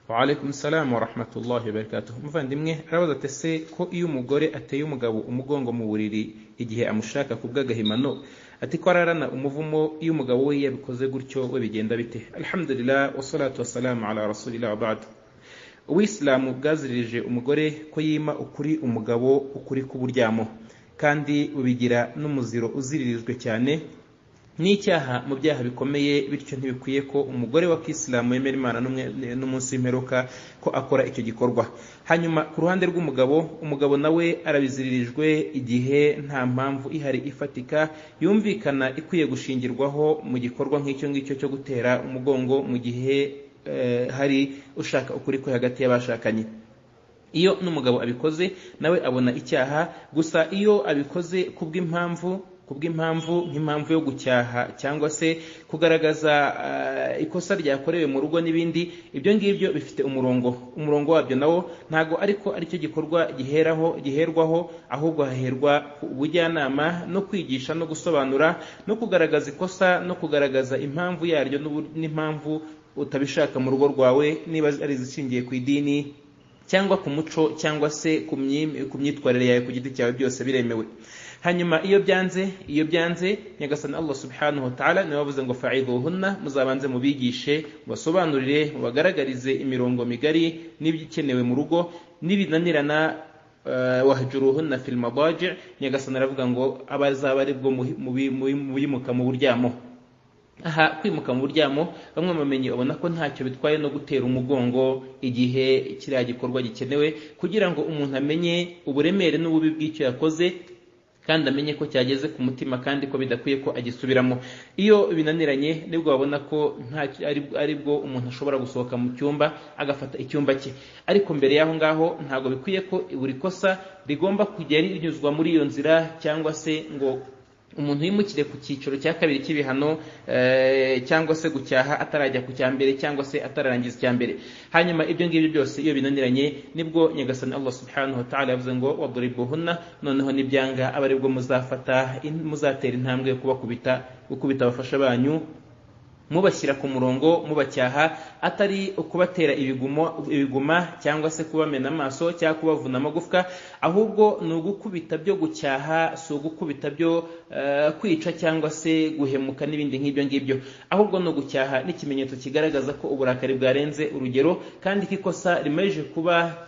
Wa alaikum salam wa rahmatullahi wa barakatuh. Muvandimwe arabaza ati se ko iyo umugore ateye umugabo umugongo mu buriri igihe amushaka kubw'agahimano ati ko ararana umuvumo iyo umugabo we yabikoze gutyo we bigenda bite? Alhamdulillah wassalatu wassalamu ala rasulillah wa ba'd. Uislamu bwaziririje umugore ko yima ukuri umugabo ukuri k'uburyamo kandi ubigira n'umuziro uziririjwe cyane n'icyaha mu byaha bikomeye, bityo ntibikwiye ko umugore wa Kisilamu yemera Imana n'umunsi w'imperuka ko akora icyo gikorwa. Hanyuma ku ruhande rw'umugabo, umugabo nawe arabiziririjwe igihe nta mpamvu ihari ifatika yumvikana ikwiye gushingirwaho mu gikorwa nk'icyo ngicyo cyo gutera umugongo mu gihe hari ushaka ukuri ko hagati y'abashakanye. Iyo n'umugabo abikoze nawe abona icyaha, gusa iyo abikoze kubw'impamvu nk'impamvu yo gucyaha cyangwa se kugaragaza ikosa ryakorewe mu rugo n'ibindi, ibyo ngibyo bifite umurongo wabyo nawo ntago ariko aricyo gikorwa giherwaho, ahubwo haherwa ubujyanama no kwigisha no gusobanura no kugaragaza ikosa no kugaragaza impamvu yaryo n'impamvu utabishaka mu rugo rwawe, niba ari izishingiye ku idini cyangwa ku muco cyangwa se ku myitwarire yawe ku giti cyawe, byose biremewe. Hanyuma iyo byanze Nyagasani Allah subhanahu wa ta'ala niwe wavuze ngo fa'idhuhunna, muzabanze mubigishe, basobanurire, bagaragarize imirongo migari n'ibikenewe mu rugo, nibinanirana wahjuruhunna fil madaji'. Nyagasani aravuga ngo abazaba aribwo muyimuka mu buryamo. Aha kwimuka mu buryamo bamwe bamenye ubona ko ntacyo bitwaye no gutera umugongo igihe kiriya gikorwa gikenewe, kugira ngo umuntu amenye uburemere n'ububi bw'icyo yakoze kandi amenye ko cyageze ku mutima kandi ko bidakwiye ko agisubiramo. Iyo binaniranye nibwo babona ko aribwo umuntu ashobora gusohoka mu cyumba agafata icyumba cye, ariko mbere y'aho ngaho ntabwo bikwiye ko buri kosa rigomba kujya rinyuzwa muri iyo nzira, cyangwa se ngo umuntu yimukire ku cyiciro cya kabiri cy'ibihano cyangwa se gucyaha atarajya ku cya mbere cyangwa se atararangiza icya mbere. Hanyuma ibyo ngibyo byose iyo binaniranye nibwo Nyagasani Allah subhanahu wa ta'ala yavuze ngo wadribuhunna, noneho nibyanga aba aribwo muzatera intambwe yo gukubita abafasha banyu, mubashyira ku murongo, mubacyaha, atari ukubatera ibiguma cyangwa se kubamena amaso cyangwa kubavuna amagufwa, ahubwo ni ugukubita byo gucyaha, si ugukubita byo kwica cyangwa se guhemuka n'ibindi nk'ibyo ngibyo, ahubwo ni ugucyaha n'ikimenyetso kigaragaza ko uburakari bwarenze urugero kandi kikosa rimeje kuba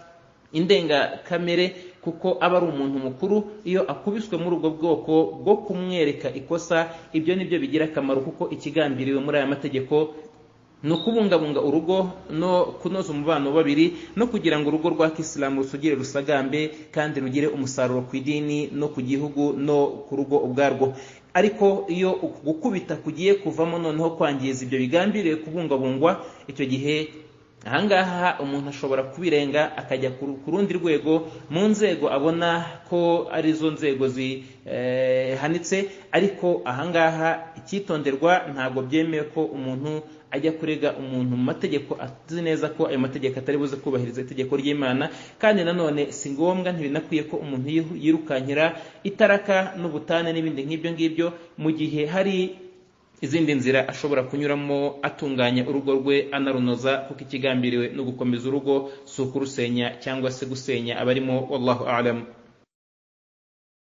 indengakamere, kuko aba ari umuntu mukuru. Iyo akubiswe muri ubwo bwoko bwo kumwereka ikosa, ibyo nibyo bigira akamaro, kuko ikigambiriwe muri aya mategeko ni ukubungabunga urugo no kunoza umubano babiri, no kugira ngo urugo rwa Kisilamu rusugire rusagambe kandi rugire umusaruro ku idini no ku gihugu no ku rugo ubwarwo. Ariko iyo gukubita kugiye kuvamo noneho kwangiza ibyo bigambiriwe kubungabungwa, icyo gihe ahangaha umuntu ashobora kubirenga akajya ku rundi rwego, mu nzego abona ko ari zo nzego zihanitse. Ariko ahangaha icyitonderwa, ntabwo byemewe ko umuntu ajya kurega umuntu mu mategeko azi neza ko ayo mategeko atari buze kubahiriza itegeko ry'Imana, kandi nanone si ngombwa, ntibinakwiye ko umuntu yirukankira itaraka n'ubutane n'ibindi nk'ibyo ngibyo, mu gihe hari izindi nzira ashobora kunyuramo atunganya urugo rwe anarunoza, kuko ikigambiriwe no gukomeza urugo si ukurusenya cyangwa se gusenya abarimo. Wallahu a'lam.